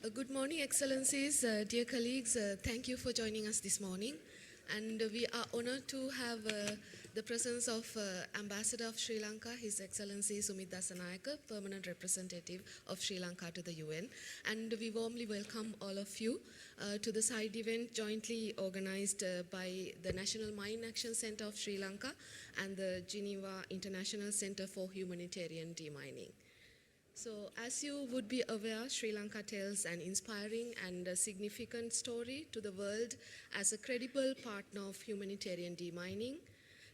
Good morning, Excellencies, dear colleagues. Thank you for joining us this morning. And we are honored to have the presence of Ambassador of Sri Lanka, His Excellency Sumit Dasanayake, Permanent Representative of Sri Lanka to the UN. And we warmly welcome all of you to the side event jointly organized by the National Mine Action Center of Sri Lanka and the Geneva International Center for Humanitarian Demining. So, as you would be aware, Sri Lanka tells an inspiring and a significant story to the world as a credible partner of humanitarian demining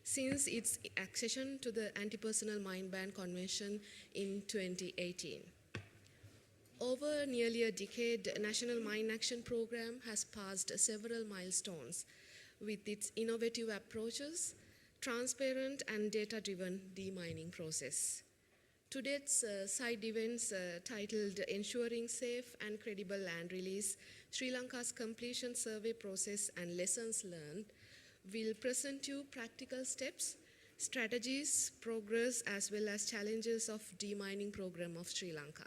since its accession to the Anti-Personnel Mine Ban Convention in 2018. Over nearly a decade, the National Mine Action Program has passed several milestones with its innovative approaches, transparent and data-driven demining process. Today's side events titled Ensuring Safe and Credible Land Release, Sri Lanka's Completion Survey Process and Lessons Learned will present you practical steps, strategies, progress, as well as challenges of demining program of Sri Lanka.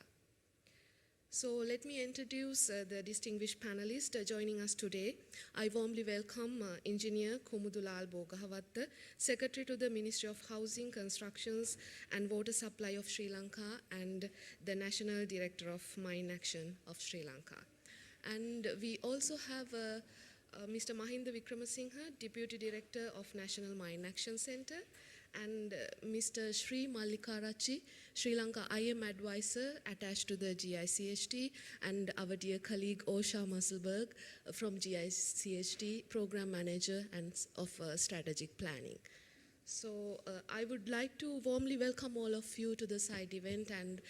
So let me introduce the distinguished panelists joining us today. I warmly welcome Engineer Kumudulal Bogahavatta, Secretary to the Ministry of Housing, Constructions and Water Supply of Sri Lanka and the National Director of Mine Action of Sri Lanka. And we also have Mr. Mahinda Wickramasinghe, Deputy Director of National Mine Action Center, and Mr. Sri Mallikarachi, Sri Lanka IM Advisor attached to the GIS-based, and our dear colleague Osha Musselberg from GIS-based, Program Manager and of Strategic Planning. So I would like to warmly welcome all of you to the side event and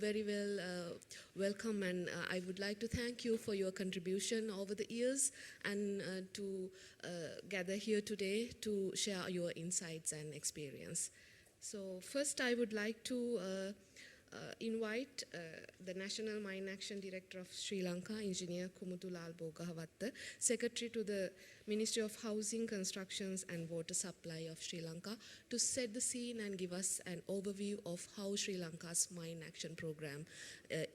very well welcome, and I would like to thank you for your contribution over the years and to gather here today to share your insights and experience. So first I would like to invite the National Mine Action Director of Sri Lanka, Engineer Kumudulal Bogahavatta, Secretary to the Ministry of Housing, Constructions and Water Supply of Sri Lanka, to set the scene and give us an overview of how Sri Lanka's Mine Action Program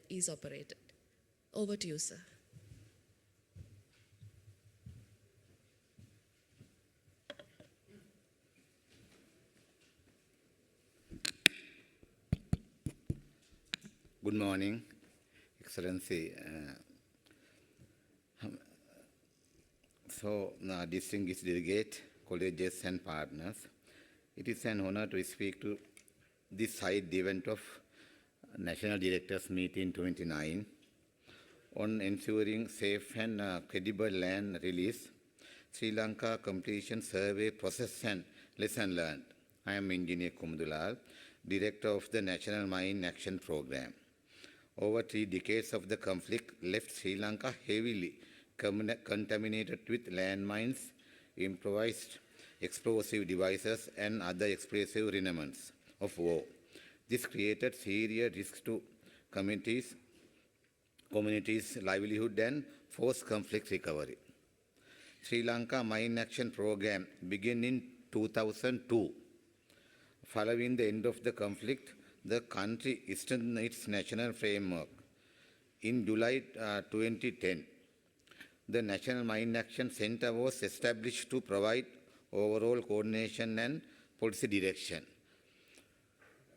is operated. Over to you, sir. Good morning, Excellency. Distinguished delegate, colleagues and partners, it is an honor to speak to this side event of National Directors Meeting 29 on ensuring safe and credible land release, Sri Lanka Completion Survey Process and Lesson Learned. I am Engineer Kumudulal, Director of the National Mine Action Program. Over 3 decades of the conflict left Sri Lanka heavily contaminated with landmines, improvised explosive devices, and other explosive remnants of war. This created serious risks to communities' livelihood and forced conflict recovery. Sri Lanka Mine Action Program began in 2002. Following the end of the conflict, the country strengthened its national framework. In July 2010, the National Mine Action Center was established to provide overall coordination and policy direction.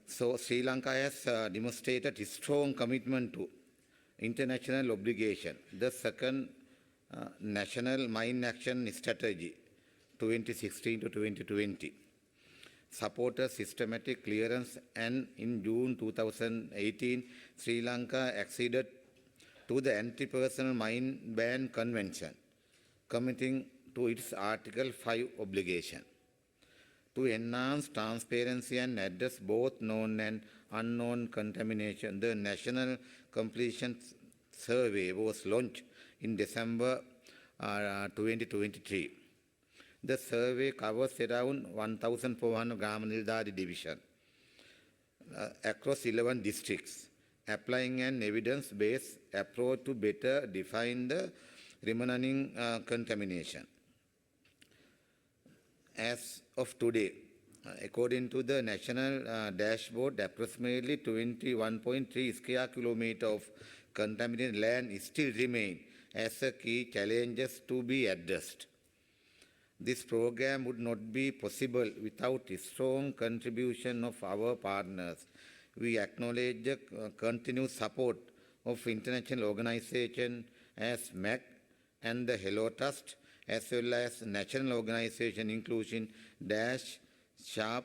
So Sri Lanka has demonstrated a strong commitment to international obligation. The second National Mine Action Strategy 2016 to 2020 supported systematic clearance, and in June 2018, Sri Lanka acceded to the Anti-Personnel Mine Ban Convention, committing to its Article 5 obligation. To enhance transparency and address both known and unknown contamination, the National Completion Survey was launched in December 2023. The survey covers around 1,400 Grama Niladhari division across 11 districts, applying an evidence-based approach to better define the remaining contamination. As of today, according to the national dashboard, approximately 21.3 square kilometers of contaminated land still remain as a key challenges to be addressed. This program would not be possible without a strong contribution of our partners. We acknowledge the continued support of international organizations as MAC and the Hello Trust, as well as national organizations including Dash, Sharp,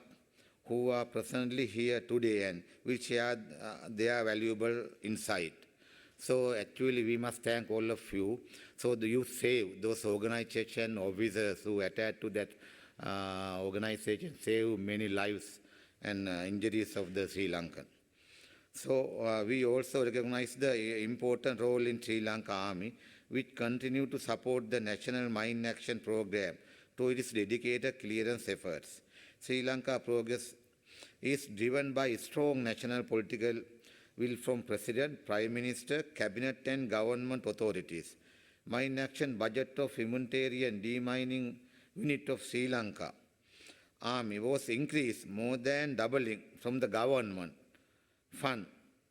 who are presently here today and will share their valuable insight. So actually we must thank all of you. So you save those organization officers who attached to that organization, save many lives and injuries of the Sri Lankan. So we also recognize the important role in Sri Lanka Army, which continue to support the National Mine Action Program to its dedicated clearance efforts. Sri Lanka progress is driven by strong national political will from President, Prime Minister, Cabinet and government authorities. Mine action budget of humanitarian demining unit of Sri Lanka Army was increased more than doubling from the government fund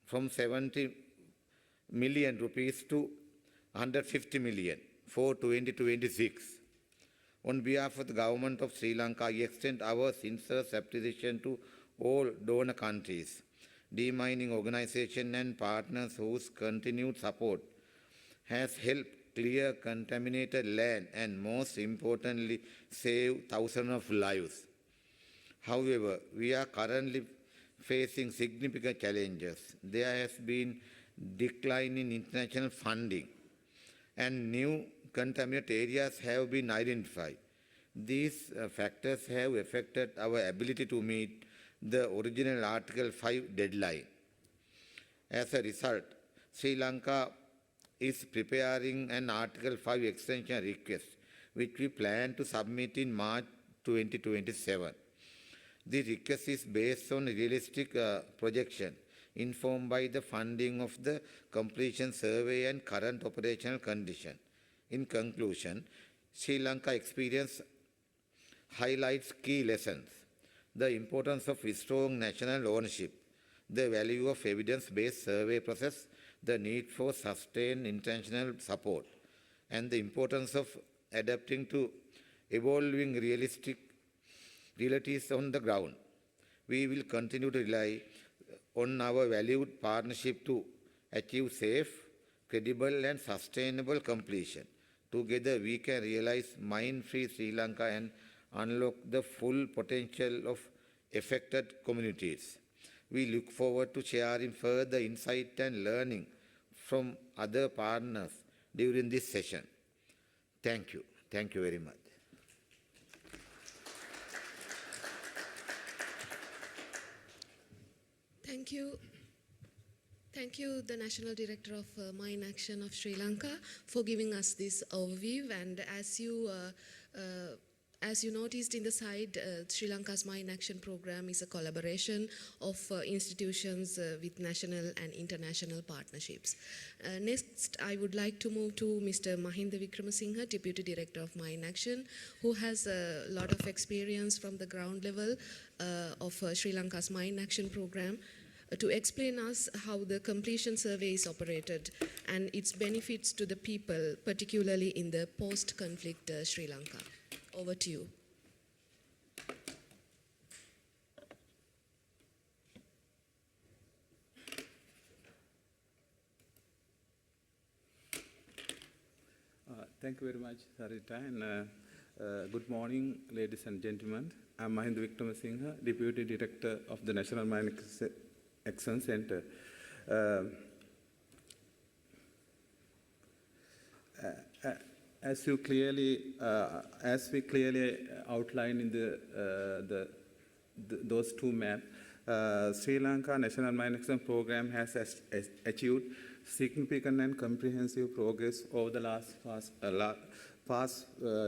from 70 million rupees to 150 million for 2026. On behalf of the government of Sri Lanka, I extend our sincere appreciation to all donor countries, demining organizations and partners whose continued support has helped clear contaminated land and most importantly save thousands of lives. However, we are currently facing significant challenges. There has been decline in international funding and new contaminated areas have been identified. These factors have affected our ability to meet the original Article 5 deadline. As a result, Sri Lanka is preparing an Article 5 extension request, which we plan to submit in March 2027. The request is based on realistic projection, informed by the funding of the completion survey and current operational condition. In conclusion, Sri Lanka experience highlights key lessons: the importance of strong national ownership, the value of evidence-based survey process, the need for sustained international support, and the importance of adapting to evolving realities on the ground. We will continue to rely on our valued partnership to achieve safe, credible, and sustainable completion. Together, we can realize mine-free Sri Lanka and unlock the full potential of affected communities. We look forward to sharing further insight and learning from other partners during this session. Thank you. Thank you very much. Thank you. Thank you, the National Director of Mine Action of Sri Lanka, for giving us this overview. And as you noticed in the side, Sri Lanka's Mine Action Program is a collaboration of institutions with national and international partnerships. Next, I would like to move to Mr. Mahinda Wickramasinghe, Deputy Director of Mine Action, who has a lot of experience from the ground level of Sri Lanka's Mine Action Program, to explain us how the completion survey is operated and its benefits to the people, particularly in the post-conflict Sri Lanka. Over to you. Thank you very much, Sarita, and good morning, ladies and gentlemen. I'm Mahinda Wickramasinghe, Deputy Director of the National Mine Action Center. As we clearly outlined in those two maps, Sri Lanka National Mine Action Program has achieved significant and comprehensive progress over the past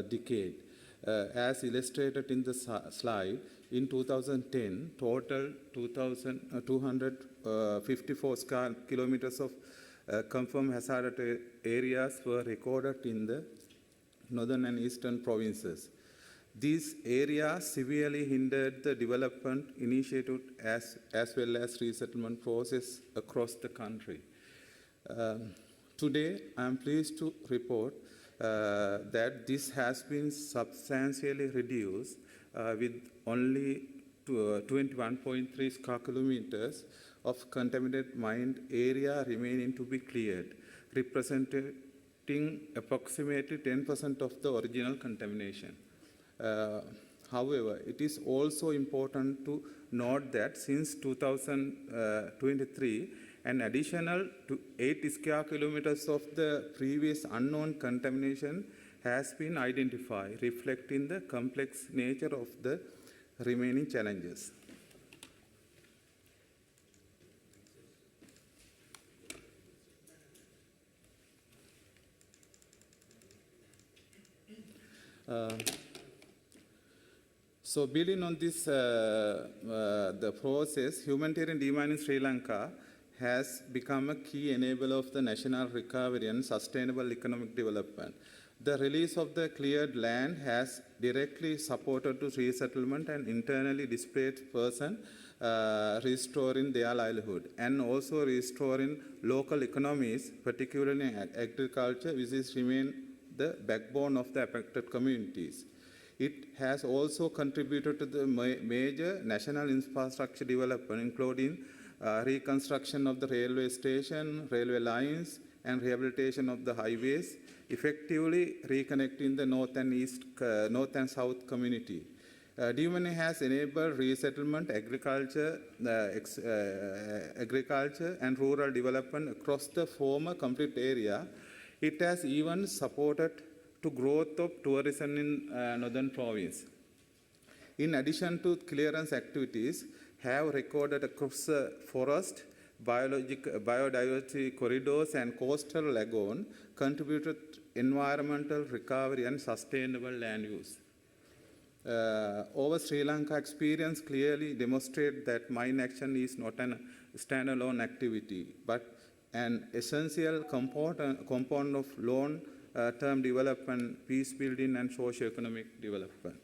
decade. As illustrated in the slide, in 2010, total 254 square kilometers of confirmed hazardous areas were recorded in the northern and eastern provinces. These areas severely hindered the development initiative as well as resettlement process across the country. Today, I am pleased to report that this has been substantially reduced with only 21.3 square kilometers of contaminated mined area remaining to be cleared, representing approximately 10% of the original contamination. However, it is also important to note that since 2023, an additional 8 square kilometers of the previous unknown contamination has been identified, reflecting the complex nature of the remaining challenges. So building on this, the process, humanitarian demand in Sri Lanka has become a key enabler of the national recovery and sustainable economic development. The release of the cleared land has directly supported to resettlement and internally displaced persons, restoring their livelihood, and also restoring local economies, particularly agriculture, which is remain the backbone of the affected communities. It has also contributed to the major national infrastructure development, including reconstruction of the railway station, railway lines, and rehabilitation of the highways, effectively reconnecting the north and south community. DMNA has enabled resettlement, agriculture, and rural development across the former conflict area. It has even supported to growth of tourism in northern province. In addition to clearance activities, have recorded across the forest, biodiversity corridors, and coastal lagoon, contributed environmental recovery and sustainable land use. Over Sri Lanka experience clearly demonstrate that mine action is not a standalone activity, but an essential component of long-term development, peace building, and socio-economic development.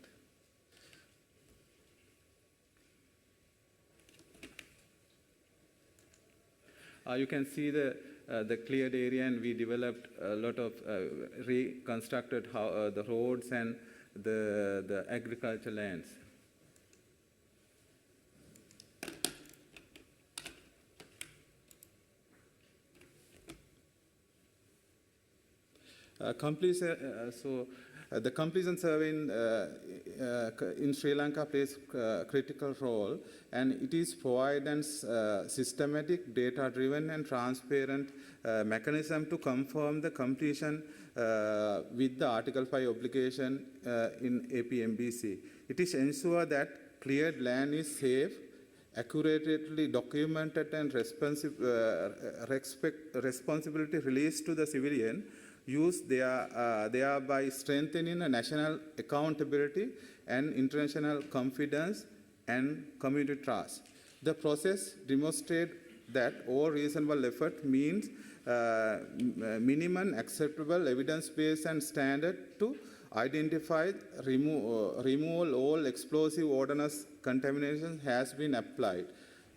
You can see the cleared area, and we developed a lot of reconstructed the roads and the agriculture lands. The completion survey in Sri Lanka plays a critical role, and it is providing systematic, data-driven, and transparent mechanism to confirm the completion with the Article 5 obligation in APMBC. It is ensure that cleared land is safe, accurately documented, and responsibility released to the civilian use thereby strengthening national accountability and international confidence and community trust. The process demonstrates that all reasonable effort means minimum acceptable evidence-based and standard to identify, remove all explosive ordnance contamination has been applied.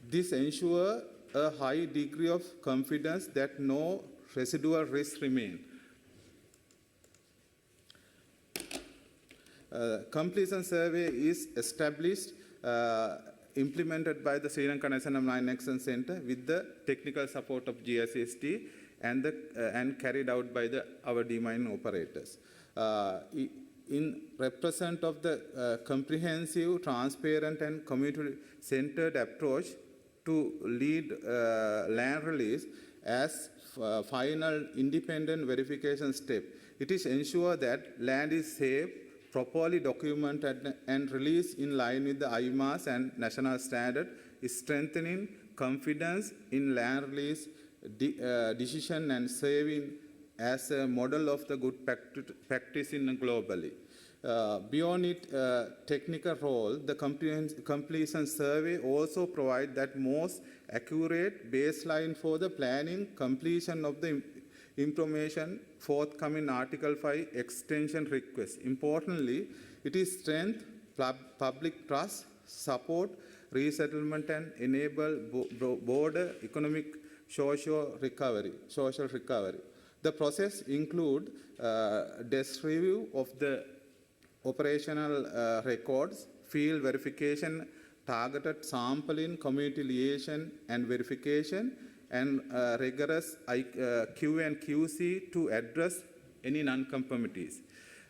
This ensures a high degree of confidence that no residual risks remain. Completion survey is established, implemented by the Sri Lanka National Mine Action Center with the technical support of GIS-based and carried out by our demine operators. In represent of the comprehensive, transparent, and community-centered approach to lead land release as final independent verification step. It is ensure that land is safe, properly documented, and released in line with the IMAS and national standard, is strengthening confidence in land release decision and serving as a model of the good practice globally. Beyond its technical role, the completion survey also provides that most accurate baseline for the planning completion of the information forthcoming Article 5 extension request. Importantly, it is strength, public trust, support, resettlement, and enable border economic social recovery. The process includes desk review of the operational records, field verification, targeted sampling, community liaison and verification, and rigorous Q and QC to address any non-conformities.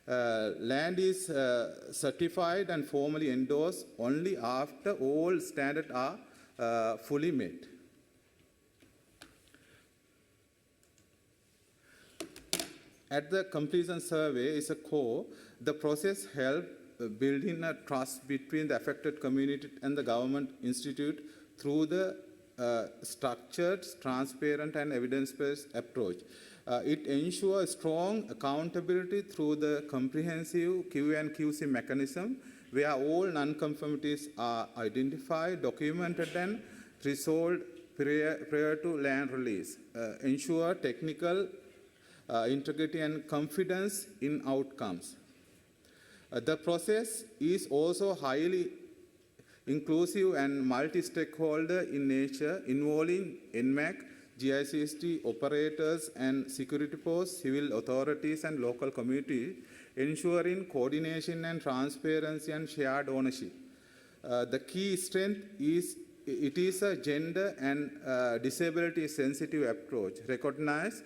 Land is certified and formally endorsed only after all standards are fully met. At the completion survey is a core. The process helps building a trust between the affected community and the government institute through the structured, transparent, and evidence-based approach. It ensures strong accountability through the comprehensive Q and QC mechanism, where all non-conformities are identified, documented, and resolved prior to land release. Ensure technical integrity and confidence in outcomes. The process is also highly inclusive and multi-stakeholder in nature, involving NMAC, GIS-based operators and security posts, civil authorities and local communities, ensuring coordination and transparency and shared ownership. The key strength is it is a gender and disability sensitive approach. Recognize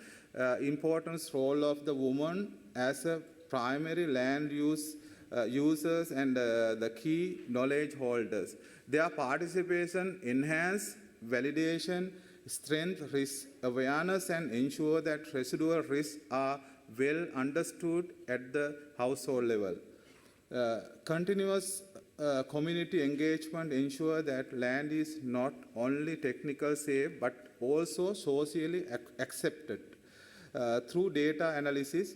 importance role of the woman as a primary land users and the key knowledge holders. Their participation enhance validation, strength risk awareness, and ensure that residual risks are well understood at the household level. Continuous community engagement ensure that land is not only technically safe but also socially accepted. Through data analysis,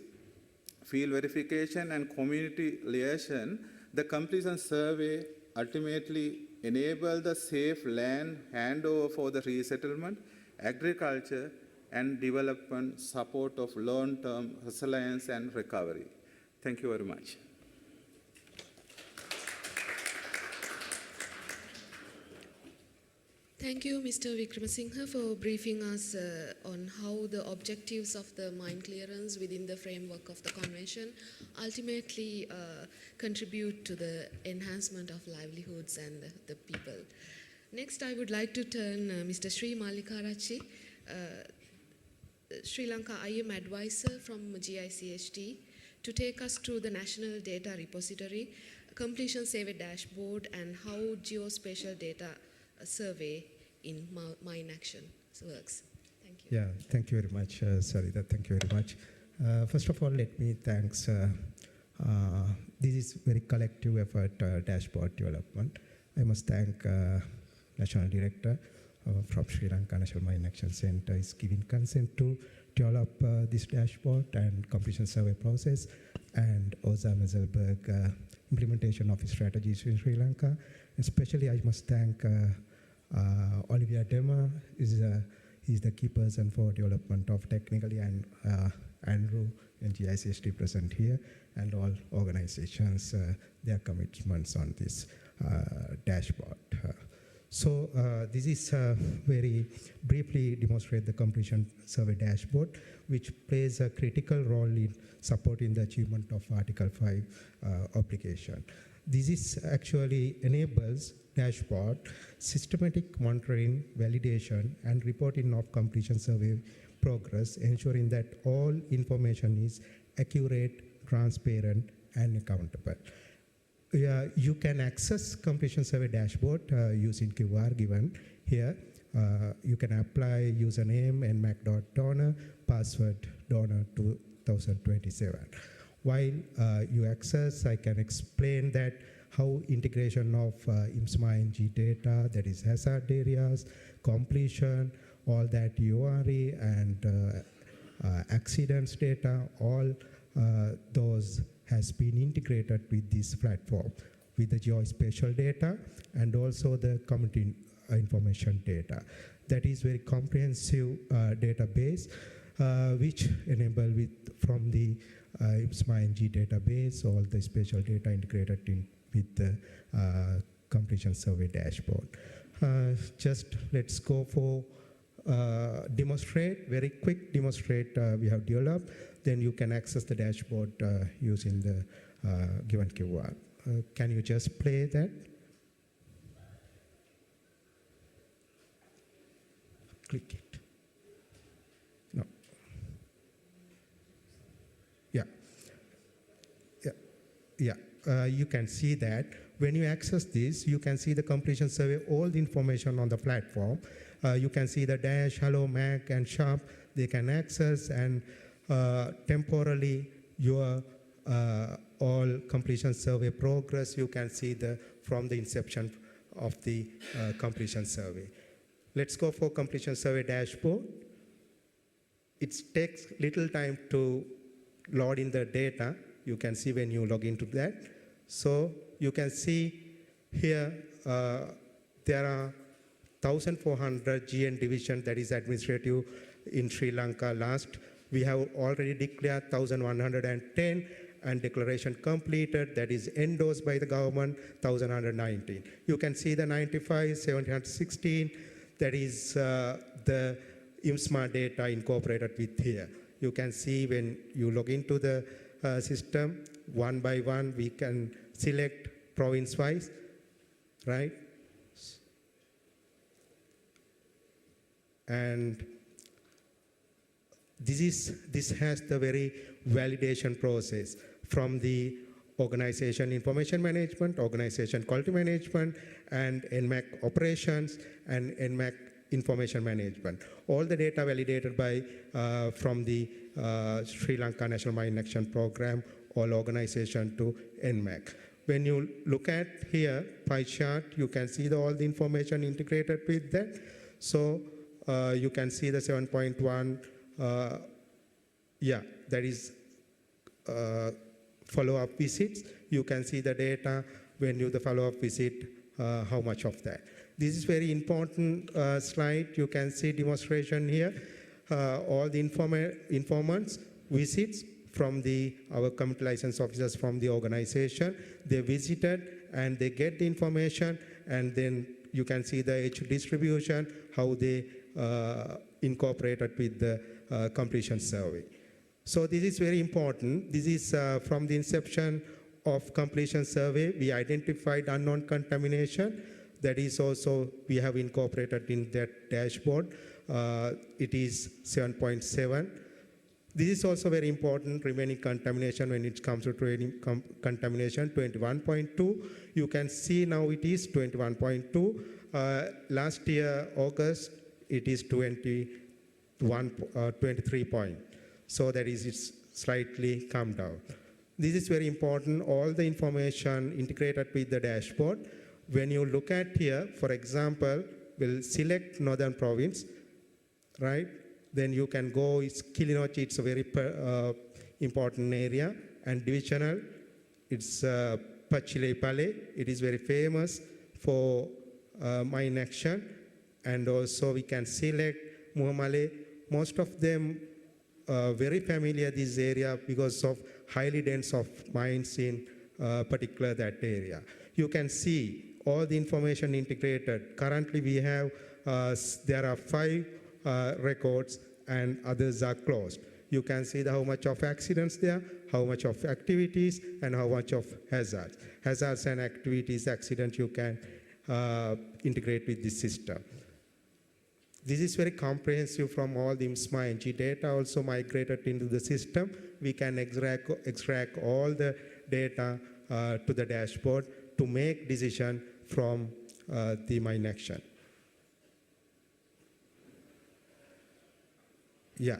field verification, and community liaison, the completion survey ultimately enable the safe land handover for the resettlement, agriculture, and development support of long-term resilience and recovery. Thank you very much. Thank you, Mr. Wickramasinghe, for briefing us on how the objectives of the mine clearance within the framework of the convention ultimately contribute to the enhancement of livelihoods and the people. Next, I would like to turn Mr. Sri Mallikarachi, Sri Lanka IM advisor from GIS-based, to take us through the National Data Repository, Completion Survey Dashboard, and how geospatial data survey in mine action works. Thank you. Yeah, thank you very much, Sarita. Thank you very much. First of all, let me thanks. This is very collective effort, dashboard development. I must thank National Director from Sri Lanka National Mine Action Center is giving consent to develop this dashboard and completion survey process, and Oza Mezelberg, implementation of strategies in Sri Lanka. Especially, I must thank Olivia Dema, is the key person for development of technically, and Andrew and GIS-based present here, and all organizations, their commitments on this dashboard. So this is very briefly demonstrate the completion survey dashboard, which plays a critical role in supporting the achievement of Article 5 obligation. This is actually enables dashboard systematic monitoring, validation, and reporting of completion survey progress, ensuring that all information is accurate, transparent, and accountable. You can access completion survey dashboard using QR given here. You can apply username nmac.donor, password donor 2027. While you access, I can explain that how integration of IMSMA-NG data, that is hazard areas, completion, all that URE and accidents data, all those has been integrated with this platform, with the geospatial data and also the community information data. That is very comprehensive database, which enable from the IMSMA-NG database, all the spatial data integrated in with the completion survey dashboard. Just let's go for demonstrate, very quick demonstrate we have developed. Then you can access the dashboard using the given QR. Can you just play that? Click it. No. Yeah. Yeah. You can see that. When you access this, you can see the completion survey, all the information on the platform. You can see the dash, hello, Mac, and sharp. They can access, and temporarily your all completion survey progress. You can see from the inception of the completion survey. Let's go for completion survey dashboard. It takes little time to load in the data. You can see when you log into that. So you can see here there are 1,400 GN division, that is administrative, in Sri Lanka last. We have already declared 1,110, and declaration completed, that is endorsed by the government, 1,119. You can see the 95, 716, that is the IMSMA data incorporated with here. You can see when you log into the system, one by one, we can select province-wise, right? And this has the very validation process from the organization information management, organization quality management, and NMAC operations, and NMAC information management. All the data validated by from the Sri Lanka National Mine Action Program, all organization to NMAC. When you look at here, pie chart, you can see all the information integrated with that. So you can see the 7.1, that is follow-up visits. You can see the data when you the follow-up visit, how much of that. This is very important slide. You can see demonstration here. All the informants visits from our community license officers from the organization. They visited and they get the information, and then you can see the age distribution, how they incorporated with the completion survey. So this is very important. This is from the inception of completion survey. We identified unknown contamination. That is also, we have incorporated in that dashboard. It is 7.7. This is also very important, remaining contamination when it comes to training contamination, 21.2. You can see now it is 21.2. Last year, August, it is 23 point. So that is, it's slightly come down. This is very important, all the information integrated with the dashboard. When you look at here, for example, we'll select Northern Province, right? Then you can go, it's Kilinochchi, it's a very important area, and divisional, it's Pachile Pale. It is very famous for mine action, and also we can select Muhammale. Most of them very familiar this area because of highly dense of mines in particular that area. You can see all the information integrated. Currently we have, there are 5 records and others are closed. You can see how much of accidents there, how much of activities, and how much of hazards. Hazards and activities, accidents you can integrate with this system. This is very comprehensive from all the IMSMA NG data also migrated into the system. We can extract all the data to the dashboard to make decision from the mine action. Yeah,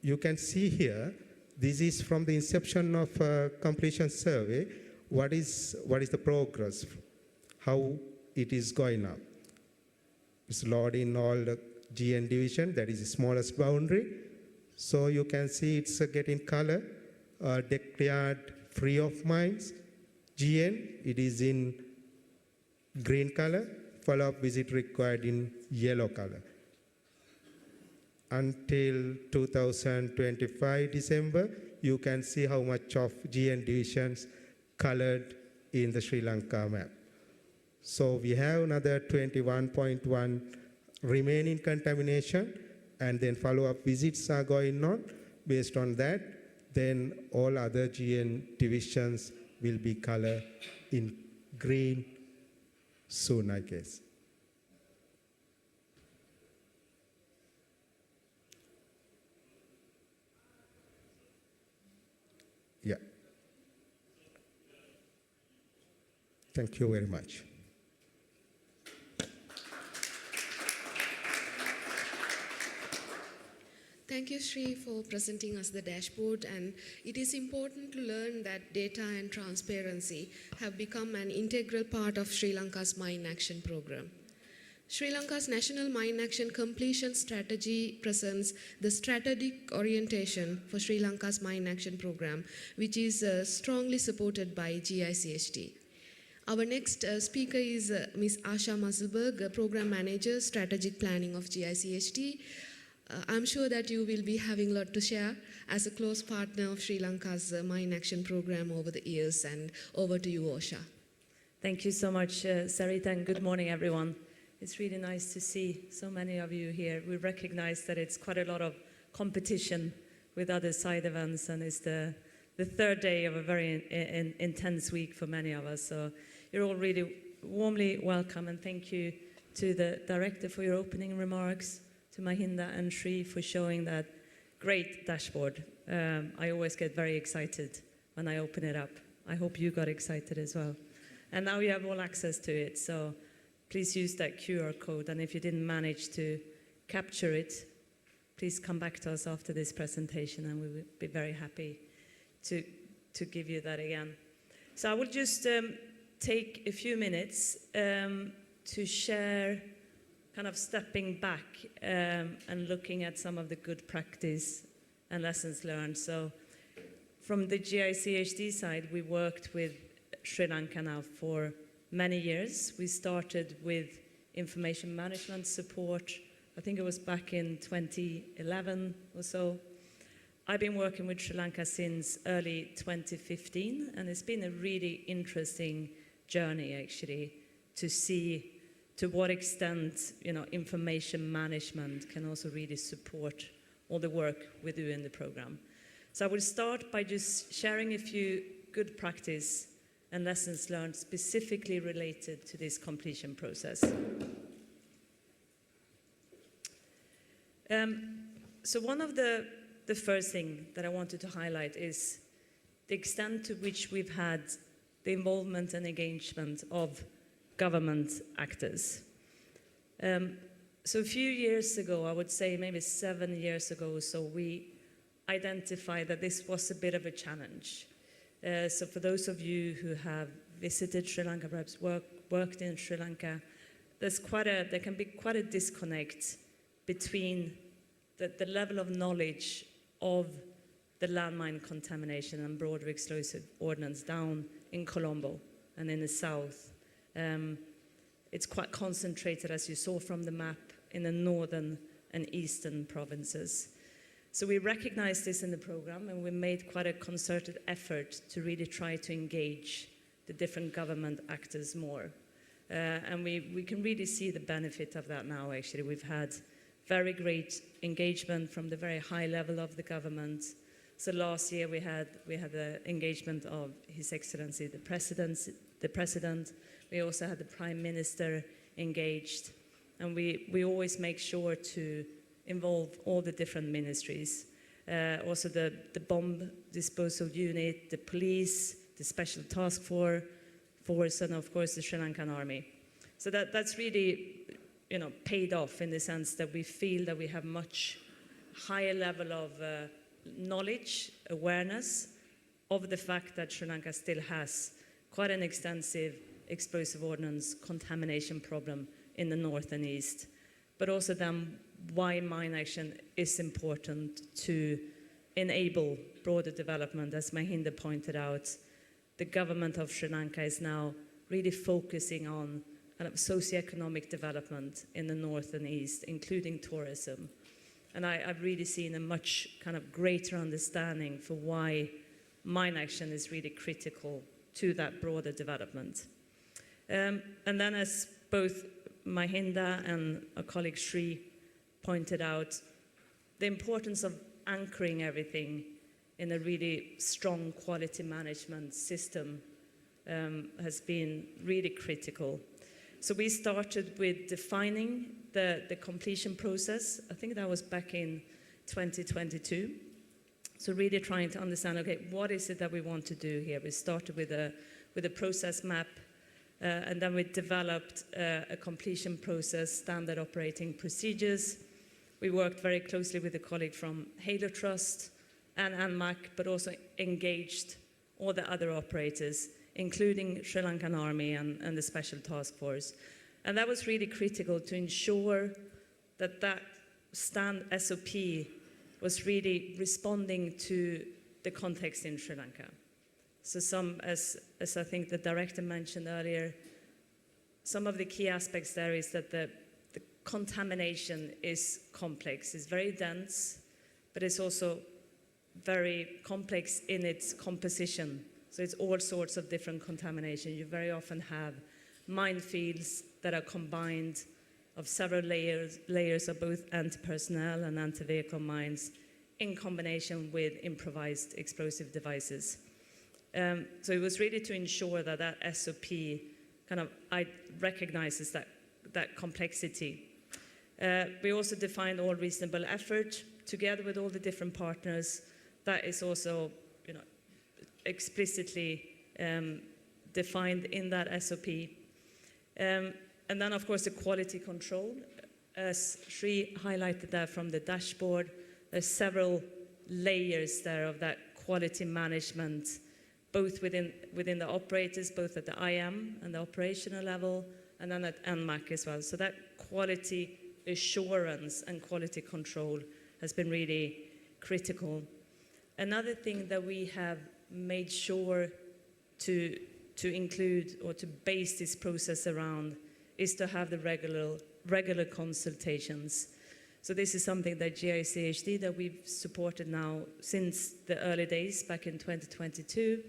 you can see here, this is from the inception of completion survey. What is the progress? How it is going up? It's loading all the GN division, that is the smallest boundary. So you can see it's getting color, declared free of mines. GN, it is in green color, follow-up visit required in yellow color. Until 2025 December, you can see how much of GN divisions colored in the Sri Lanka map. So we have another 21.1 remaining contamination, and then follow-up visits are going on. Based on that, then all other GN divisions will be colored in green soon, I guess. Yeah. Thank you very much. Thank you, Sri, for presenting us the dashboard. And it is important to learn that data and transparency have become an integral part of Sri Lanka's Mine Action Program. Sri Lanka's National Mine Action Completion Strategy presents the strategic orientation for Sri Lanka's Mine Action Program, which is strongly supported by GIS-based. Our next speaker is Ms. Asha Musselberg, Program Manager, Strategic Planning of GIS-based. I'm sure that you will be having a lot to share as a close partner of Sri Lanka's Mine Action Program over the years. And over to you, Asha. Thank you so much, Sarita, and good morning, everyone. It's really nice to see so many of you here. We recognize that it's quite a lot of competition with other side events, and it's the third day of a very intense week for many of us. So you're all really warmly welcome, and thank you to the director for your opening remarks, to Mahinda and Sri for showing that great dashboard. I always get very excited when I open it up. I hope you got excited as well. And now you have all access to it, so please use that QR code. And if you didn't manage to capture it, please come back to us after this presentation, and we will be very happy to give you that again. So I will just take a few minutes to share, kind of stepping back and looking at some of the good practice and lessons learned. So from the GIS-based side, we worked with Sri Lanka now for many years. We started with information management support. I think it was back in 2011 or so. I've been working with Sri Lanka since early 2015, and it's been a really interesting journey, actually, to see to what extent, information management can also really support all the work we do in the program. So I will start by just sharing a few good practice and lessons learned specifically related to this completion process. So one of the first thing that I wanted to highlight is the extent to which we've had the involvement and engagement of government actors. So a few years ago, I would say maybe 7 years ago or so, we identified that this was a bit of a challenge. So for those of you who have visited Sri Lanka, perhaps worked in Sri Lanka, there can be quite a disconnect between the level of knowledge of the landmine contamination and broader explosive ordnance down in Colombo and in the south. It's quite concentrated, as you saw from the map, in the northern and eastern provinces. So we recognized this in the program, and we made quite a concerted effort to really try to engage the different government actors more. And we can really see the benefit of that now, actually. We've had very great engagement from the very high level of the government. So last year we had the engagement of His Excellency the President. We also had the Prime Minister engaged, and we always make sure to involve all the different ministries. Also the bomb disposal unit, the police, the special task force, and of course the Sri Lankan army. So that's really paid off in the sense that we feel that we have much higher level of knowledge, awareness of the fact that Sri Lanka still has quite an extensive explosive ordnance contamination problem in the north and east, but also then why mine action is important to enable broader development. As Mahinda pointed out, the government of Sri Lanka is now really focusing on kind of socioeconomic development in the north and east, including tourism. And I've really seen a much kind of greater understanding for why mine action is really critical to that broader development. And then, as both Mahinda and our colleague Sri pointed out, the importance of anchoring everything in a really strong quality management system has been really critical. So we started with defining the completion process. I think that was back in 2022. So really trying to understand, okay, what is it that we want to do here? We started with a process map, and then we developed a completion process, standard operating procedures. We worked very closely with a colleague from Halo Trust and ANMAC, but also engaged all the other operators, including Sri Lankan Army and the Special Task Force. And that was really critical to ensure that that SOP was really responding to the context in Sri Lanka. So as I think the director mentioned earlier, some of the key aspects there is that the contamination is complex. It's very dense, but it's also very complex in its composition. So it's all sorts of different contamination. You very often have minefields that are combined of several layers of both anti-personnel and anti-vehicle mines in combination with improvised explosive devices. So it was really to ensure that that SOP kind of recognizes that complexity. We also defined all reasonable effort together with all the different partners. That is also, explicitly defined in that SOP. And then, of course, the quality control. As Sri highlighted that from the dashboard, there's several layers there of that quality management, both within the operators, both at the IM and the operational level, and then at NMAC as well. So that quality assurance and quality control has been really critical. Another thing that we have made sure to include or to base this process around is to have the regular consultations. So this is something that GIS-based that we've supported now since the early days back in 2022.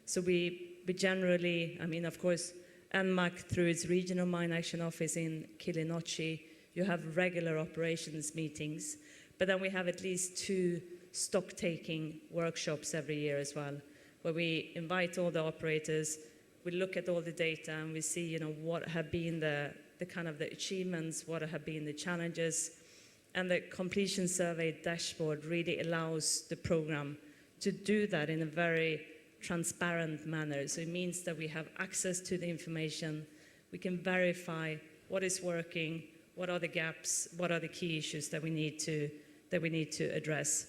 So we generally, of course, NMAC through its regional mine action office in Kilinochchi, you have regular operations meetings, but then we have at least 2 stock-taking workshops every year as well, where we invite all the operators, we look at all the data, and we see, what have been the kind of the achievements, what have been the challenges, and the completion survey dashboard really allows the program to do that in a very transparent manner. So it means that we have access to the information, we can verify what is working, what are the gaps, what are the key issues that we need to address.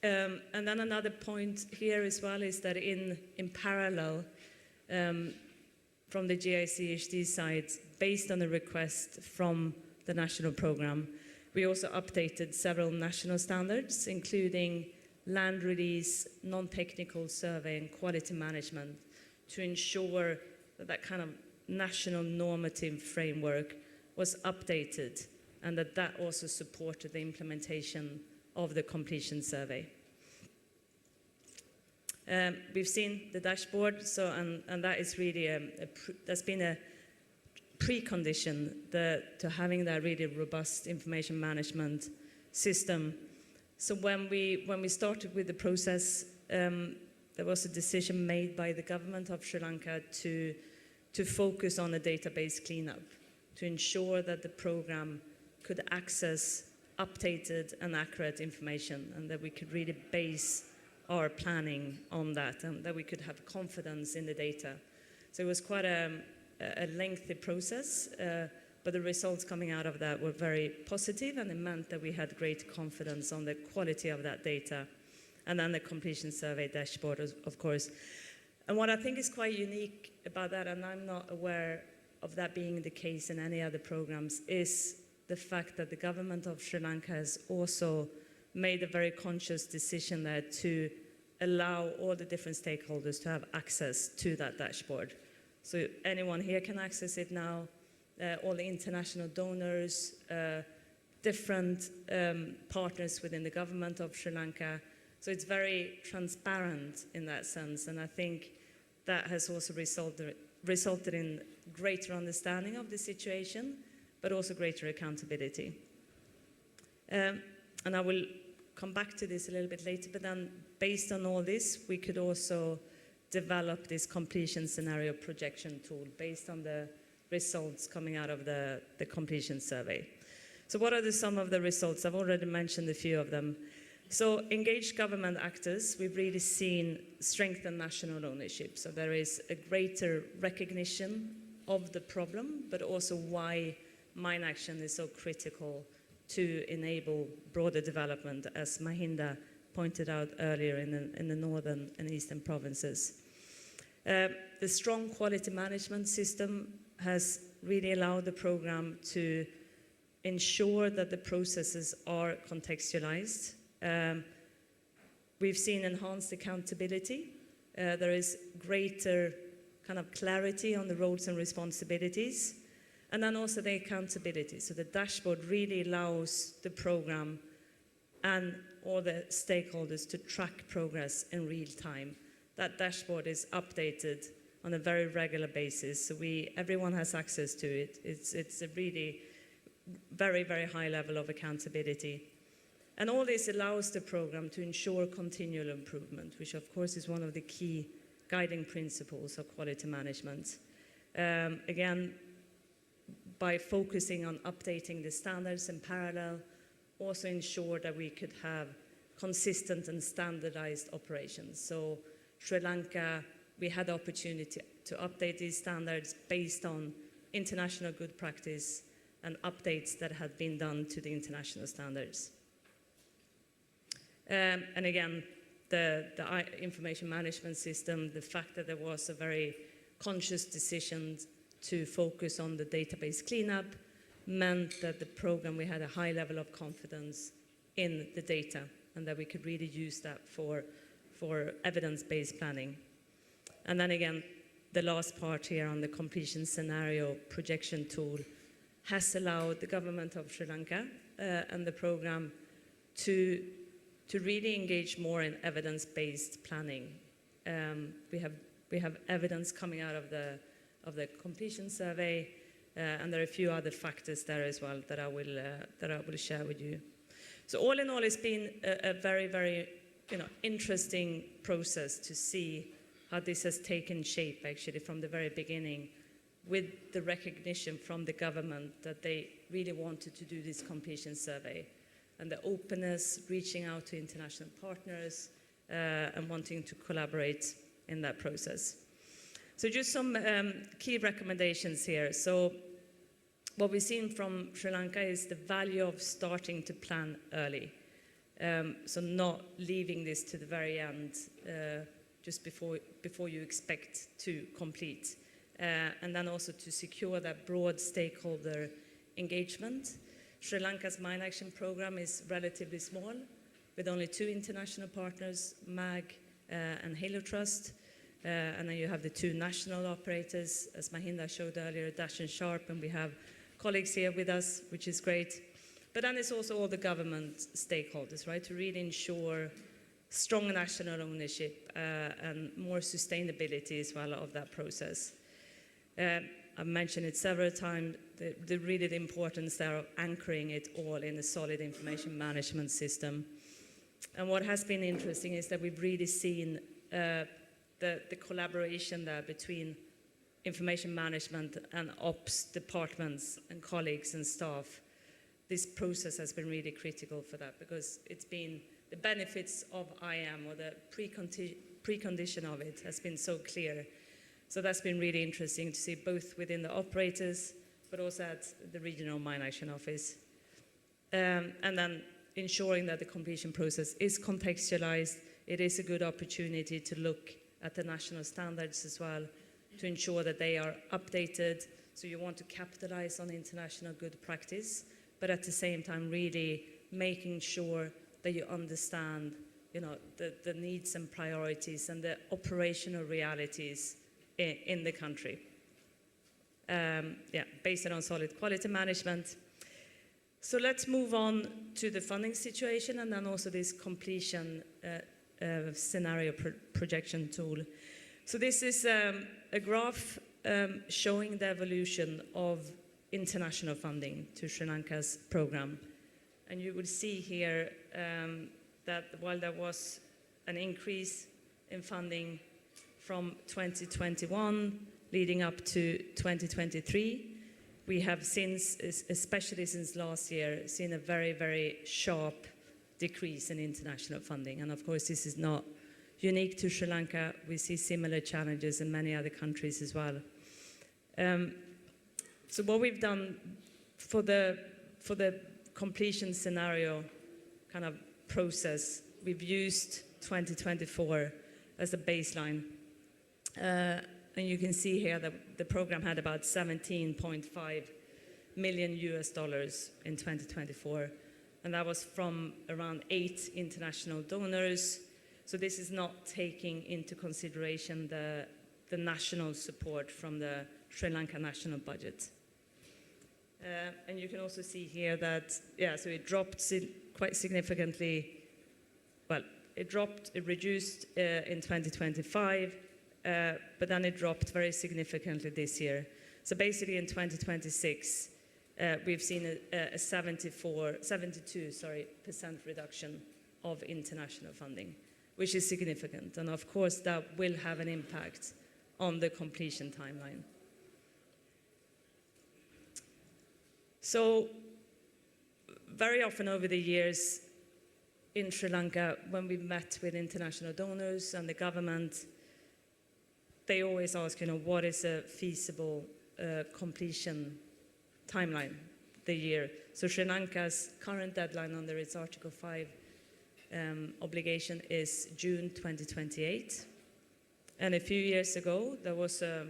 And then another point here as well is that in parallel, from the GIS-based side, based on the request from the national program, we also updated several national standards, including land release, non-technical survey, and quality management, to ensure that that kind of national normative framework was updated and that also supported the implementation of the completion survey. We've seen the dashboard, and that is really that's been a precondition to having that really robust information management system. So when we started with the process, there was a decision made by the government of Sri Lanka to focus on a database cleanup, to ensure that the program could access updated and accurate information, and that we could really base our planning on that, and that we could have confidence in the data. So it was quite a lengthy process, but the results coming out of that were very positive, and it meant that we had great confidence on the quality of that data. And then the completion survey dashboard, of course. And what I think is quite unique about that, and I'm not aware of that being the case in any other programs, is the fact that the government of Sri Lanka has also made a very conscious decision there to allow all the different stakeholders to have access to that dashboard. So anyone here can access it now, all the international donors, different partners within the government of Sri Lanka. So it's very transparent in that sense, and I think that has also resulted in greater understanding of the situation, but also greater accountability. And I will come back to this a little bit later, but then based on all this, we could also develop this completion scenario projection tool based on the results coming out of the completion survey. So what are some of the results? I've already mentioned a few of them. So engaged government actors, we've really seen strengthened national ownership. So there is a greater recognition of the problem, but also why mine action is so critical to enable broader development, as Mahinda pointed out earlier in the northern and eastern provinces. The strong quality management system has really allowed the program to ensure that the processes are contextualized. We've seen enhanced accountability. There is greater kind of clarity on the roles and responsibilities. And then also the accountability. So the dashboard really allows the program and all the stakeholders to track progress in real time. That dashboard is updated on a very regular basis, so everyone has access to it. It's a really very, very high level of accountability. And all this allows the program to ensure continual improvement, which of course is one of the key guiding principles of quality management. Again, by focusing on updating the standards in parallel, also ensure that we could have consistent and standardized operations. So Sri Lanka, we had the opportunity to update these standards based on international good practice and updates that had been done to the international standards. And again, the information management system, the fact that there was a very conscious decision to focus on the database cleanup meant that the program, we had a high level of confidence in the data and that we could really use that for evidence-based planning. And then again, the last part here on the completion scenario projection tool has allowed the government of Sri Lanka and the program to really engage more in evidence-based planning. We have evidence coming out of the completion survey, and there are a few other factors there as well that I will share with you. So all in all, it's been a very, very interesting process to see how this has taken shape actually from the very beginning, with the recognition from the government that they really wanted to do this completion survey, and the openness, reaching out to international partners and wanting to collaborate in that process. So just some key recommendations here. So what we've seen from Sri Lanka is the value of starting to plan early. So not leaving this to the very end, just before you expect to complete. And then also to secure that broad stakeholder engagement. Sri Lanka's mine action program is relatively small, with only 2 international partners, MAG and Halo Trust. And then you have the 2 national operators, as Mahinda showed earlier, Dash and Sharp, and we have colleagues here with us, which is great. But then it's also all the government stakeholders, right, to really ensure strong national ownership and more sustainability as well of that process. I've mentioned it several times, the importance there of anchoring it all in a solid information management system. And what has been interesting is that we've really seen the collaboration there between information management and ops departments and colleagues and staff. This process has been really critical for that, because it's been the benefits of IAM, or the precondition of it, has been so clear. So that's been really interesting to see, both within the operators, but also at the regional mine action office. And then ensuring that the completion process is contextualized. It is a good opportunity to look at the national standards as well, to ensure that they are updated. So you want to capitalize on international good practice, but at the same time really making sure that you understand the needs and priorities and the operational realities in the country. Based on solid quality management. So let's move on to the funding situation, and then also this completion scenario projection tool. So this is a graph showing the evolution of international funding to Sri Lanka's program. And you will see here that while there was an increase in funding from 2021 leading up to 2023, we have since, especially since last year, seen a very, very sharp decrease in international funding. And of course, this is not unique to Sri Lanka. We see similar challenges in many other countries as well. So what we've done for the completion scenario kind of process, we've used 2024 as a baseline. And you can see here that the program had about $17.5 million in 2024. And that was from around 8 international donors. So this is not taking into consideration the national support from the Sri Lanka national budget. And you can also see here that, so it dropped quite significantly. Well, it reduced in 2025, but then it dropped very significantly this year. So basically in 2026, we've seen a 72% reduction of international funding, which is significant. And of course, that will have an impact on the completion timeline. So very often over the years in Sri Lanka, when we met with international donors and the government, they always ask, what is a feasible completion timeline, the year. So Sri Lanka's current deadline under its Article 5 obligation is June 2028. And a few years ago, there was a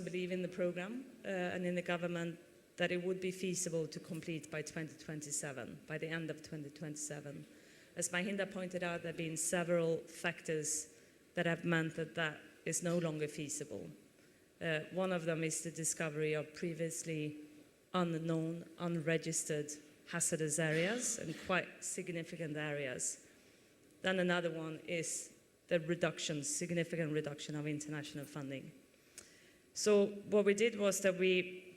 belief in the program and in the government that it would be feasible to complete by 2027, by the end of 2027. As Mahinda pointed out, there have been several factors that have meant that that is no longer feasible. One of them is the discovery of previously unknown, unregistered hazardous areas and quite significant areas. Then another one is the significant reduction of international funding. So what we did was that we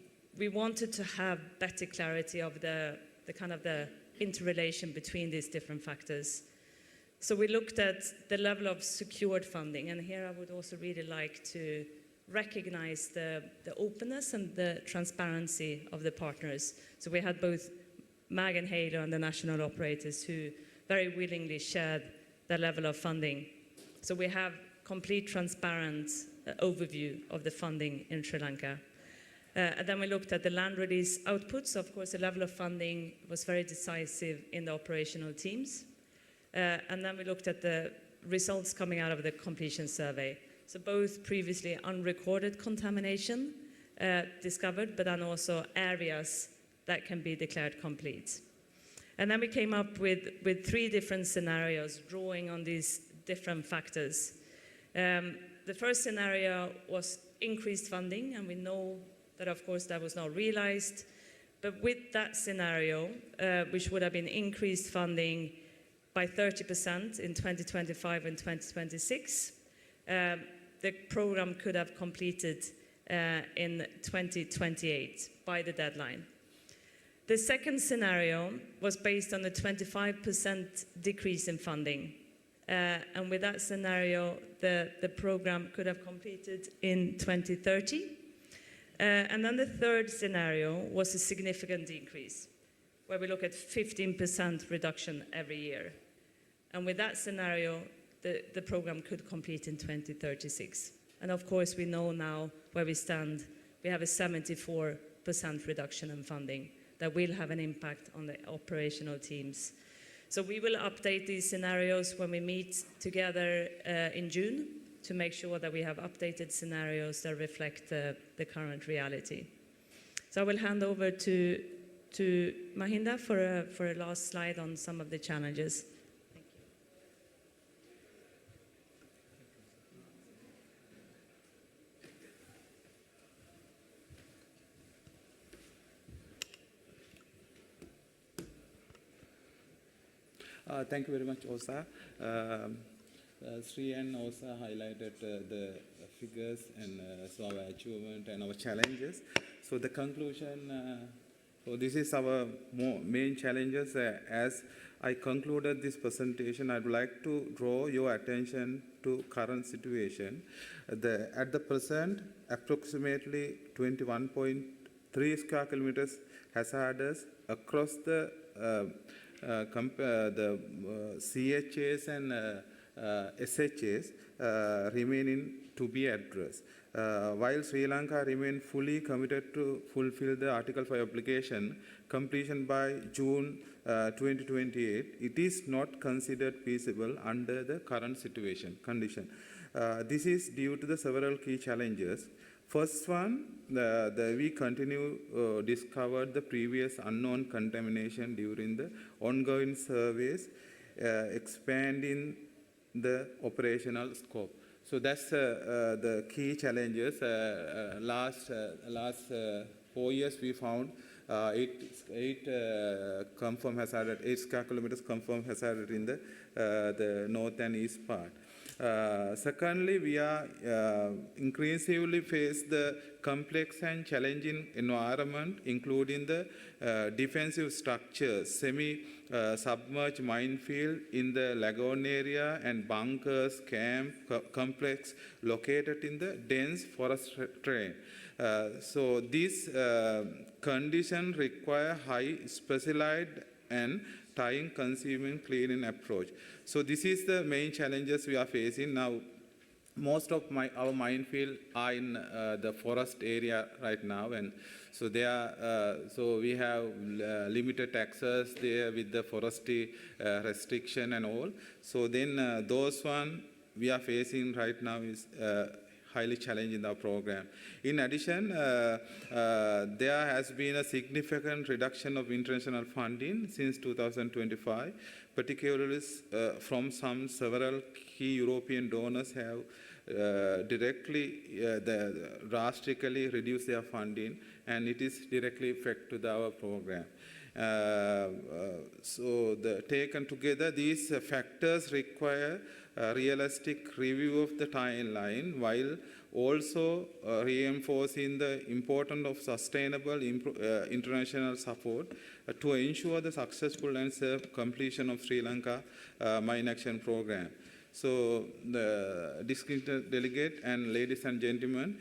wanted to have better clarity of the kind of the interrelation between these different factors. So we looked at the level of secured funding, and here I would also really like to recognize the openness and the transparency of the partners. So we had both MAG and HALO and the national operators who very willingly shared the level of funding. So we have complete transparent overview of the funding in Sri Lanka. And then we looked at the land release outputs. Of course, the level of funding was very decisive in the operational teams. And then we looked at the results coming out of the completion survey. So both previously unrecorded contamination discovered, but then also areas that can be declared complete. And then we came up with 3 different scenarios drawing on these different factors. The first scenario was increased funding, and we know that, of course, that was not realized. But with that scenario, which would have been increased funding by 30% in 2025 and 2026, the program could have completed in 2028 by the deadline. The second scenario was based on a 25% decrease in funding. And with that scenario, the program could have completed in 2030. And then the third scenario was a significant decrease, where we look at 15% reduction every year. And with that scenario, the program could complete in 2036. And of course, we know now where we stand. We have a 74% reduction in funding that will have an impact on the operational teams. So we will update these scenarios when we meet together in June to make sure that we have updated scenarios that reflect the current reality. So I will hand over to Mahinda for a last slide on some of the challenges. Thank you very much, Osa. Sri Ann also highlighted the figures and so our achievement and our challenges. So the conclusion, so this is our main challenges. As I concluded this presentation, I'd like to draw your attention to current situation. At the present, approximately 21.3 square kilometers hazardous across the CHAs and SHAs remaining to be addressed. While Sri Lanka remains fully committed to fulfill the Article 5 application completion by June 2028, it is not considered feasible under the current condition. This is due to the several key challenges. First one, we continue discovered the previous unknown contamination during the ongoing surveys, expanding the operational scope. So that's the key challenges. Last 4 years we found eight confirmed hazard, 8 square kilometers confirmed hazard in the north and east part. Secondly, we are increasingly face the complex and challenging environment, including the defensive structures, semi-submerged minefield in the lagoon area and bunkers, camp complex located in the dense forest terrain. So these conditions require high specialized and time-consuming cleaning approach. So this is the main challenges we are facing now. Most of our minefield are in the forest area right now, and so they are. So we have limited access there with the forestry restriction and all. So then those one we are facing right now is highly challenging our program. In addition, there has been a significant reduction of international funding since 2025, particularly from several key European donors have drastically reduced their funding, and it is directly affect to our program. So taken together, these factors require a realistic review of the timeline, while also reinforcing the importance of sustainable international support to ensure the successful and safe completion of Sri Lanka Mine Action Program. So, the distinguished delegate and ladies and gentlemen,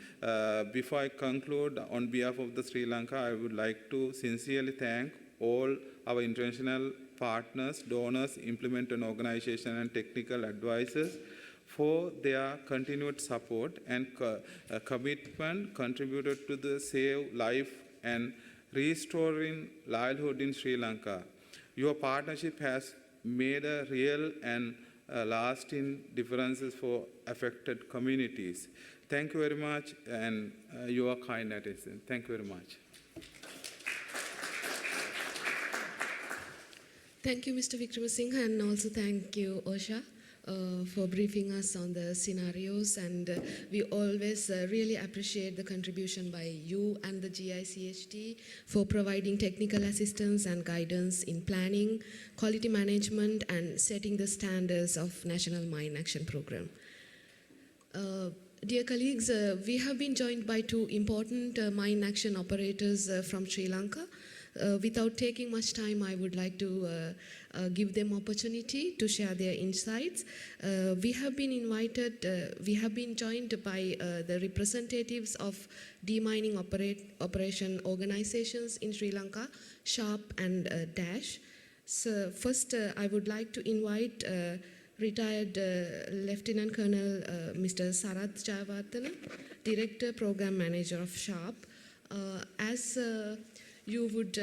before I conclude, on behalf of the Sri Lanka, I would like to sincerely thank all our international partners, donors, implementing organizations, and technical advisors for their continued support and commitment contributed to the save life and restoring livelihood in Sri Lanka. Your partnership has made a real and lasting differences for affected communities. Thank you very much, and your kind attention. Thank you very much. Thank you, Mr. Wickramasinghe, and also thank you, Osha, for briefing us on the scenarios. And we always really appreciate the contribution by you and the GICHT for providing technical assistance and guidance in planning, quality management, and setting the standards of National Mine Action Program. Dear colleagues, we have been joined by two important mine action operators from Sri Lanka. Without taking much time, I would like to give them opportunity to share their insights. We have been joined by the representatives of demining operation organizations in Sri Lanka, SHARP and DASH. So first, I would like to invite retired Lieutenant Colonel Mr. Sarath Jayawardena, Director Program Manager of SHARP. As you would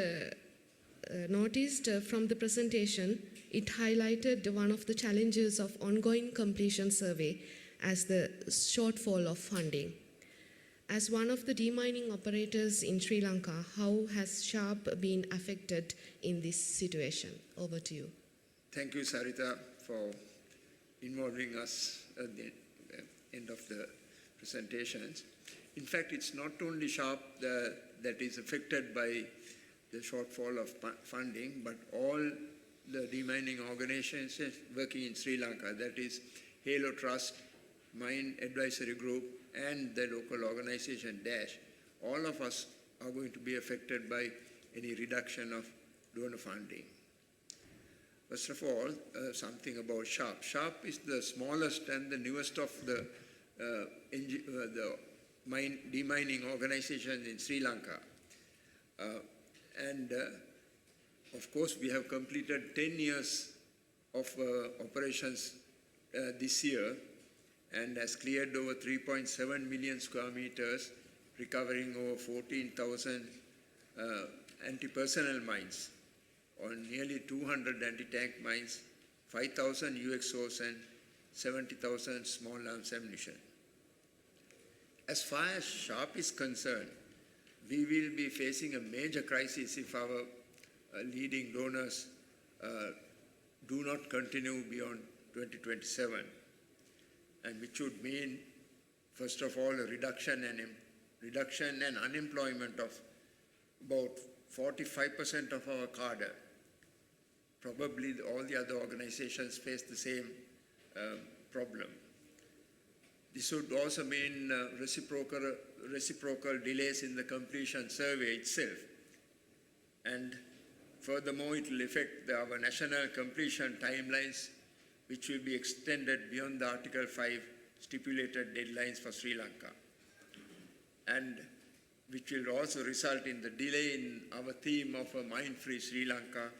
noticed from the presentation, it highlighted one of the challenges of ongoing completion survey as the shortfall of funding. As one of the demining operators in Sri Lanka, how has SHARP been affected in this situation? Over to you. Thank you, Sarita, for involving us at the end of the presentations. In fact, it's not only SHARP that is affected by the shortfall of funding, but all the demining organizations working in Sri Lanka, that is Halo Trust, Mine Advisory Group, and the local organization DASH, all of us are going to be affected by any reduction of donor funding. First of all, something about SHARP. SHARP is the smallest and the newest of the demining organizations in Sri Lanka. Of course, we have completed 10 years of operations this year and has cleared over 3.7 million square meters, recovering over 14,000 anti-personnel mines on nearly 200 anti-tank mines, 5,000 UXOs and 70,000 small arms ammunition. As far as SHARP is concerned, we will be facing a major crisis if our leading donors do not continue beyond 2027, and which would mean, first of all, a reduction and unemployment of about 45% of our cadre. Probably all the other organizations face the same problem. This would also mean reciprocal delays in the completion survey itself. And furthermore, it will affect our national completion timelines, which will be extended beyond the Article 5 stipulated deadlines for Sri Lanka, and which will also result in the delay in our theme of a mine-free Sri Lanka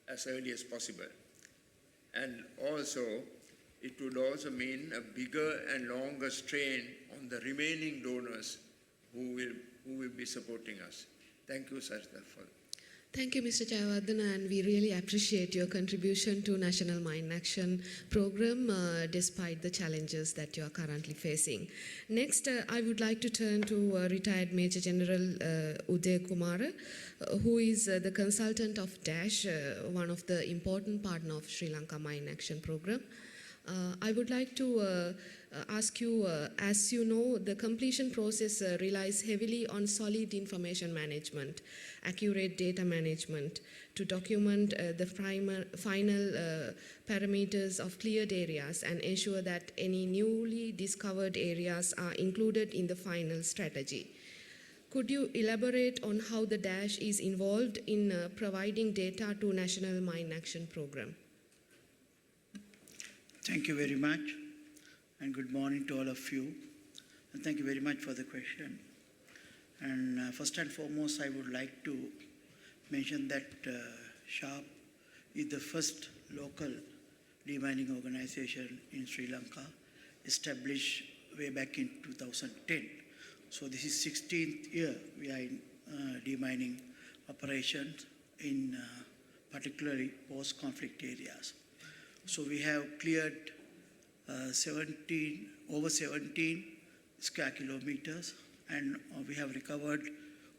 as early as possible. And also, it would also mean a bigger and longer strain on the remaining donors who will be supporting us. Thank you, Sarita, for that. Thank you, Mr. Jayawardena, and we really appreciate your contribution to National Mine Action Program despite the challenges that you are currently facing. Next, I would like to turn to retired Major General Uday Kumara, who is the consultant of DASH, one of the important partners of Sri Lanka Mine Action Program. I would like to ask you, as you know, the completion process relies heavily on solid information management, accurate data management to document the final parameters of cleared areas and ensure that any newly discovered areas are included in the final strategy. Could you elaborate on how the DASH is involved in providing data to National Mine Action Program? Thank you very much, and good morning to all of you. And thank you very much for the question. And first and foremost, I would like to mention that SHARP is the first local demining organization in Sri Lanka, established way back in 2010. So this is 16th year we are in demining operations in particularly post-conflict areas. So we have cleared over 17 square kilometers, and we have recovered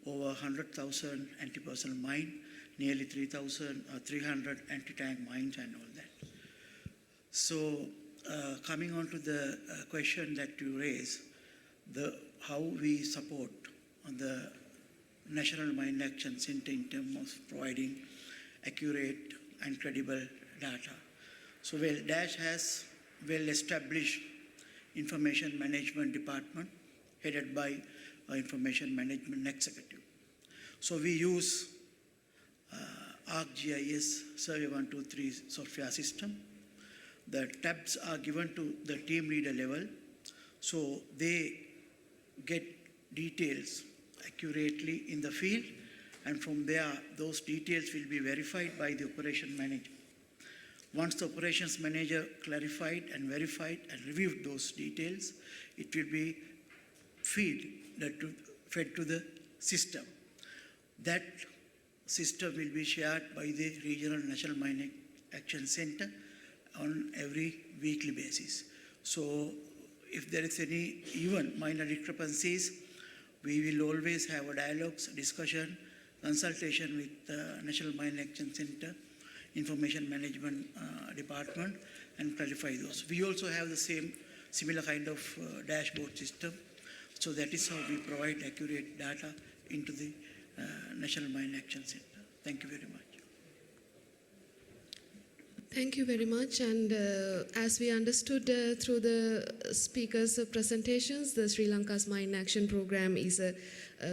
over 100,000 anti-personnel mine, nearly 300 anti-tank mines and all that. So coming on to the question that you raised, how we support on the National Mine Action Center in terms of providing accurate and credible data. So DASH has well-established information management department headed by information management executive. So we use ArcGIS Survey 123 software system. The tabs are given to the team leader level, so they get details accurately in the field, and from there those details will be verified by the operation manager. Once the operations manager clarified and verified and reviewed those details, it will be fed to the system. That system will be shared by the Regional National Mine Action Center on every weekly basis. So if there is any even minor discrepancies, we will always have a dialogues, discussion, consultation with the National Mine Action Center, Information Management Department, and clarify those. We also have the similar kind of dashboard system. So that is how we provide accurate data into the National Mine Action Center. Thank you very much. Thank you very much. And as we understood through the speakers' presentations, the Sri Lanka's Mine Action Program is a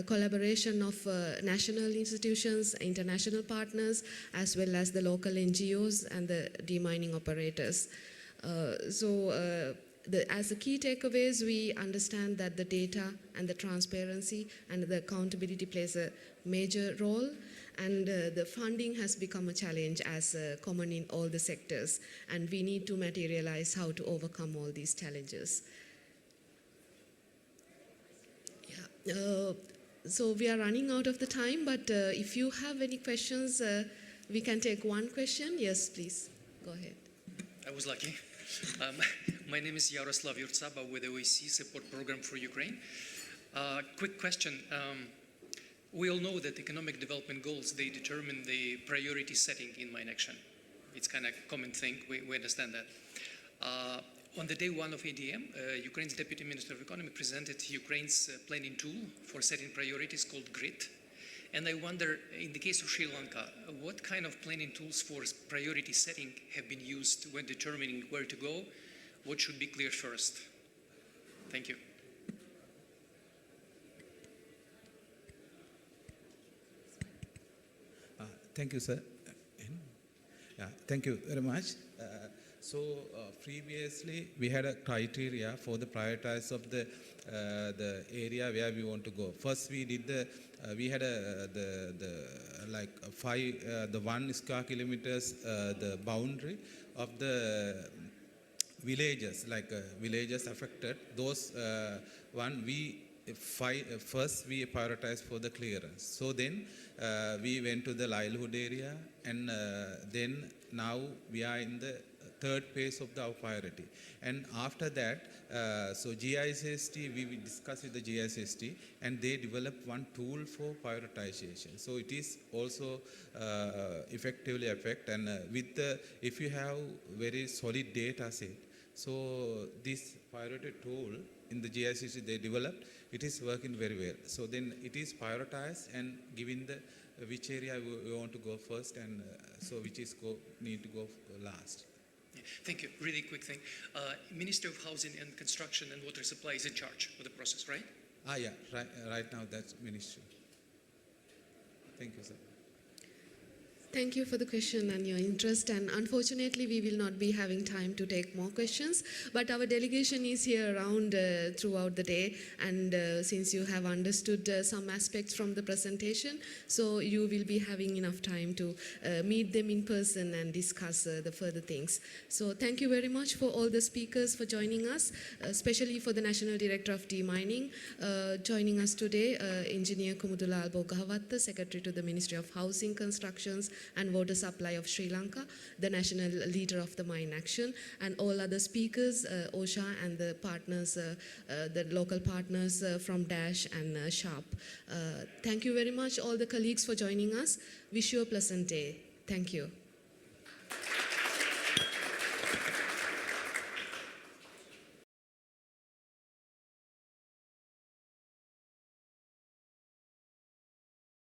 collaboration of national institutions, international partners, as well as the local NGOs and the demining operators. As the key takeaways, we understand that the data and the transparency and the accountability plays a major role, and the funding has become a challenge as common in all the sectors, and we need to materialize how to overcome all these challenges. Yeah. So we are running out of the time, but if you have any questions, we can take one question. Yes, please, go ahead. I was lucky. My name is Yaroslav Yurtsaba with the OEC Support Program for Ukraine. Quick question. We all know that economic development goals, they determine the priority setting in mine action. It's kind of a common thing, we understand that. On the day one of ADM, Ukraine's Deputy Minister of Economy presented Ukraine's planning tool for setting priorities called GRID. And I wonder, in the case of Sri Lanka, what kind of planning tools for priority setting have been used when determining where to go? What should be clear first? Thank you. Thank you, sir. Yeah, thank you very much. Previously, we had a criteria for the prioritize of the area where we want to go. First, we did we had the 1 square kilometers the boundary of the villages, villages affected. Those first we prioritized for the clearance. So then we went to the livelihood area, and then now we are in the third phase of our priority. And after that, so GIS-based, we discussed with the GIS-based, and they developed one tool for prioritization. So it is also effectively affect, and if you have very solid data set, so this priority tool in the GIS-based they developed, it is working very well. So then it is prioritized and given the which area we want to go first, and so which is need to go last. Thank you. Really quick thing. Minister of Housing and Construction and Water Supply is in charge of the process, right? Yeah. Right now that's ministry. Thank you, sir. Thank you for the question and your interest, and unfortunately we will not be having time to take more questions, but our delegation is here around throughout the day, and since you have understood some aspects from the presentation, so you will be having enough time to meet them in person and discuss the further things. So thank you very much for all the speakers for joining us, especially for the National Director of Demining. Joining us today, Engineer Kumudulal Bogavatta, Secretary to the Ministry of Housing, Constructions and Water Supply of Sri Lanka, the national leader of the mine action, and all other speakers, OSHA and the partners, the local partners from DASH and SHARP. Thank you very much, all the colleagues, for joining us. Wish you a pleasant day. Thank you.